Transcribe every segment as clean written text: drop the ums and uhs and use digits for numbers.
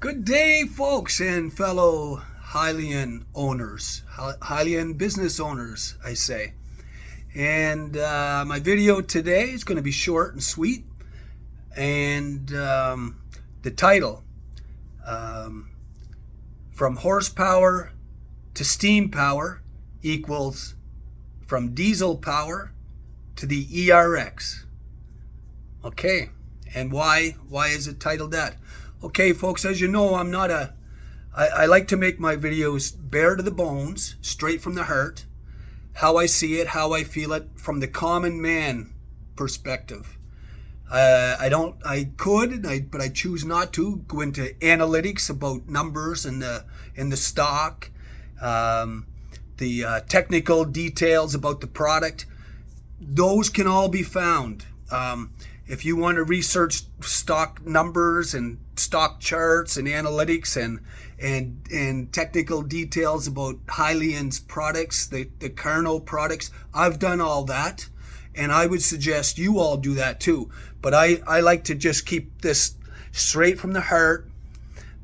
Good day, folks and fellow Hyliion owners, Hyliion business owners, I say. And my video today is going to be short and sweet. And the title, From Horsepower to Steam Power equals From Diesel Power to the ERX. Okay, and why is it titled that? Okay, folks, as you know, I like to make my videos bare to the bones, straight from the heart, how I see it, how I feel it, from the common man perspective. But I choose not to go into analytics about numbers and the stock, the technical details about the product. Those can all be found. If you want to research stock numbers and stock charts and analytics and technical details about Hyliion's products, the Carno products, I've done all that, and I would suggest you all do that too. But I like to just keep this straight from the heart.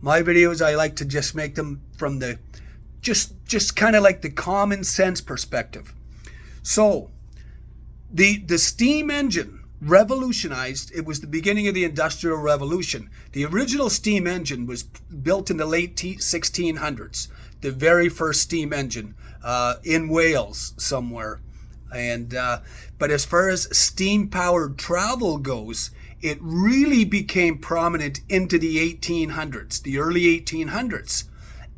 My videos, I like to just make them from the just kind of like the common sense perspective. So the steam engine revolutionized. It was the beginning of the Industrial Revolution. The original steam engine was built in the late 1600s, the very first steam engine in Wales somewhere. And but as far as steam-powered travel goes, it really became prominent into the 1800s, the early 1800s.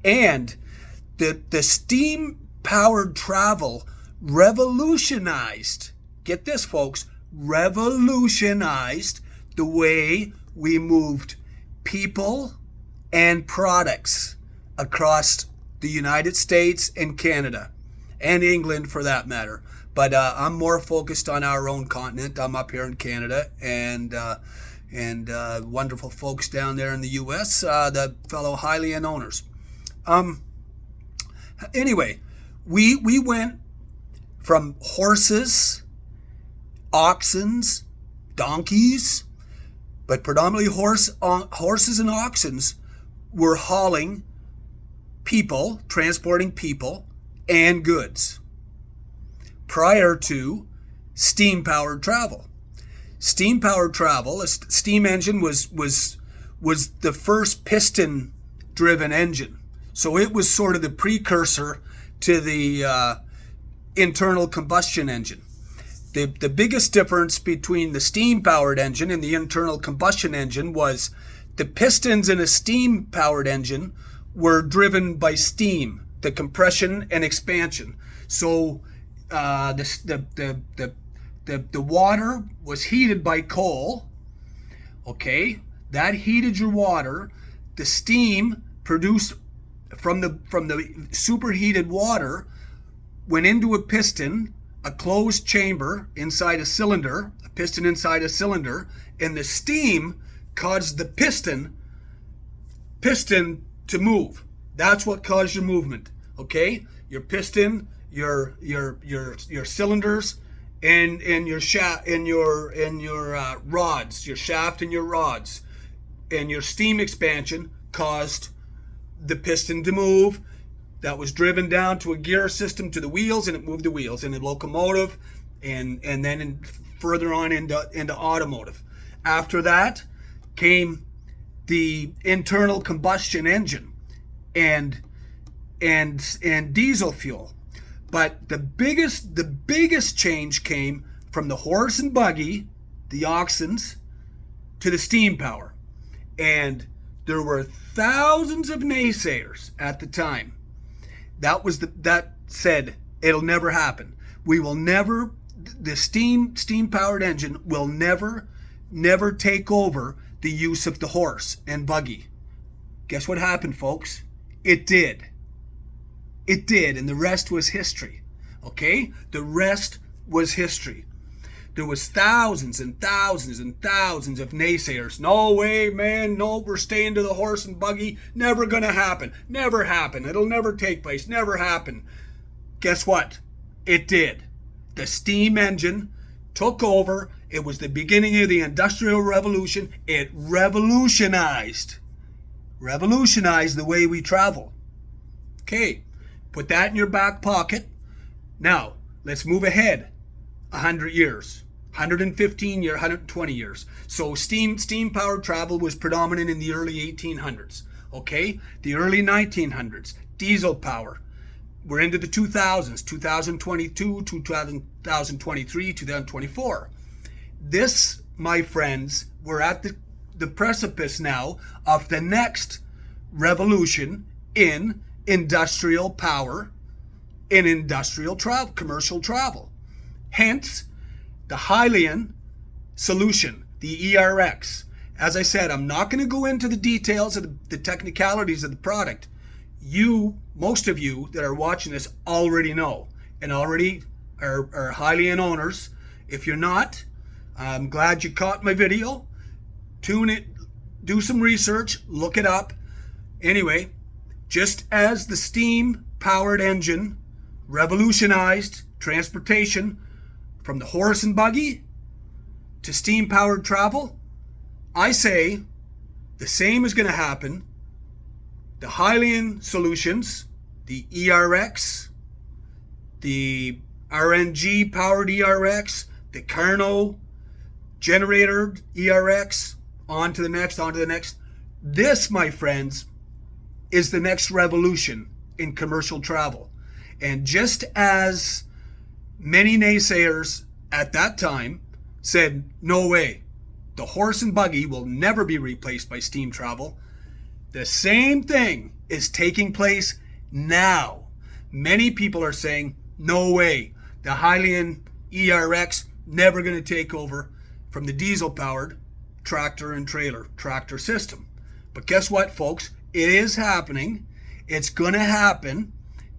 And the steam-powered travel revolutionized, get this folks, revolutionized the way we moved people and products across the United States and Canada and England for that matter. But I'm more focused on our own continent. I'm up here in Canada and wonderful folks down there in the US, the fellow Hyliion owners. Anyway, we went from horses, oxens, donkeys, but predominantly horses and oxens were hauling people, transporting people and goods prior to steam-powered travel. Steam-powered travel, a steam engine was the first piston-driven engine. So it was sort of the precursor to the internal combustion engine. The biggest difference between the steam-powered engine and the internal combustion engine was the pistons in a steam-powered engine were driven by steam, the compression and expansion. So the water was heated by coal. Okay, that heated your water. The steam produced from the superheated water went into a piston, a closed chamber inside a cylinder, a piston inside a cylinder, and the steam caused the piston to move. That's what caused your movement. Okay, your piston, your cylinders, and your shaft and your rods, your shaft and your rods, and your steam expansion caused the piston to move. That was driven down to a gear system to the wheels, and it moved the wheels in the locomotive, and then further on into automotive. After that came the internal combustion engine and diesel fuel. But the biggest change came from the horse and buggy, the oxens, to the steam power. And there were thousands of naysayers at the time. That said, it'll never happen. We will never, the steam powered engine will never take over the use of the horse and buggy. Guess what happened, folks? It did. It did, and the rest was history. Okay? The rest was history. There was thousands and thousands and thousands of naysayers. No way, man. No, we're staying to the horse and buggy. Never gonna happen. Never happen. It'll never take place. Never happen. Guess what? It did. The steam engine took over. It was the beginning of the Industrial Revolution. It revolutionized revolutionized the way we travel. Okay, put that in your back pocket. Now, let's move ahead 100 years, 115 years, 120 years. So steam-powered travel was predominant in the early 1800s. Okay, the early 1900s, diesel power. We're into the 2000s, 2022, 2023, 2024. This, my friends, we're at the precipice now of the next revolution in industrial power, in industrial travel, commercial travel. Hence, the Hyliion solution, the ERX. As I said, I'm not going to go into the details of the technicalities of the product. Most of you that are watching this already know and already are Hyliion owners. If you're not, I'm glad you caught my video. Tune it, do some research, look it up. Anyway, just as the steam-powered engine revolutionized transportation from the horse and buggy to steam-powered travel, I say the same is going to happen. The Hyliion solutions, the ERX, the RNG-powered ERX, the Carnot generator ERX, on to the next. This, my friends, is the next revolution in commercial travel. And just as many naysayers at that time said, no way, the horse and buggy will never be replaced by steam travel, the same thing is taking place now. Many people are saying, no way, the Hyliion ERX never going to take over from the diesel-powered tractor and tractor system. But guess what, folks? It is happening. It's going to happen.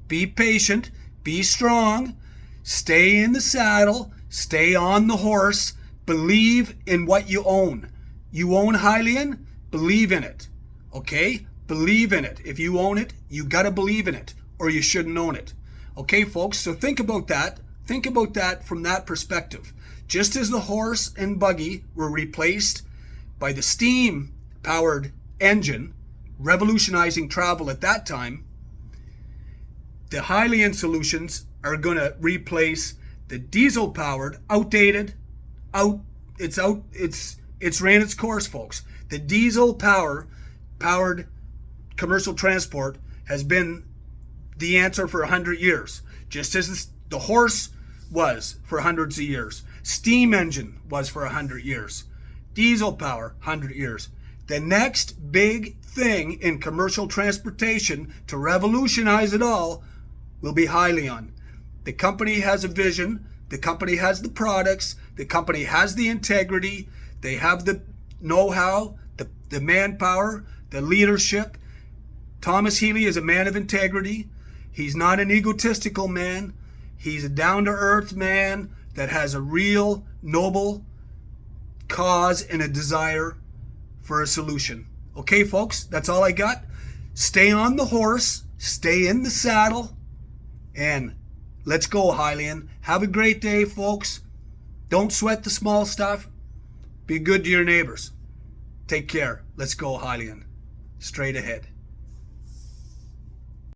Be patient. Be strong. Stay in the saddle. Stay on the horse. Believe in what you own. You own Hyliion? Believe in it. Okay? Believe in it. If you own it, you got to believe in it, or you shouldn't own it. Okay, folks? So think about that. Think about that from that perspective. Just as the horse and buggy were replaced by the steam-powered engine, revolutionizing travel at that time, the Hyliion solutions are going to replace the diesel-powered, outdated, it's ran its course, folks. The diesel-powered commercial transport has been the answer for 100 years, just as the horse was for hundreds of years. Steam engine was for 100 years. Diesel power, 100 years. The next big thing in commercial transportation to revolutionize it all will be Hyliion. The company has a vision. The company has the products. The company has the integrity. They have the know-how, the manpower, the leadership. Thomas Healy is a man of integrity. He's not an egotistical man. He's a down-to-earth man that has a real noble cause and a desire for a solution. Okay, folks, that's all I got. Stay on the horse, stay in the saddle, and let's go, Hyliion. Have a great day, folks. Don't sweat the small stuff. Be good to your neighbors. Take care. Let's go, Hyliion. Straight ahead.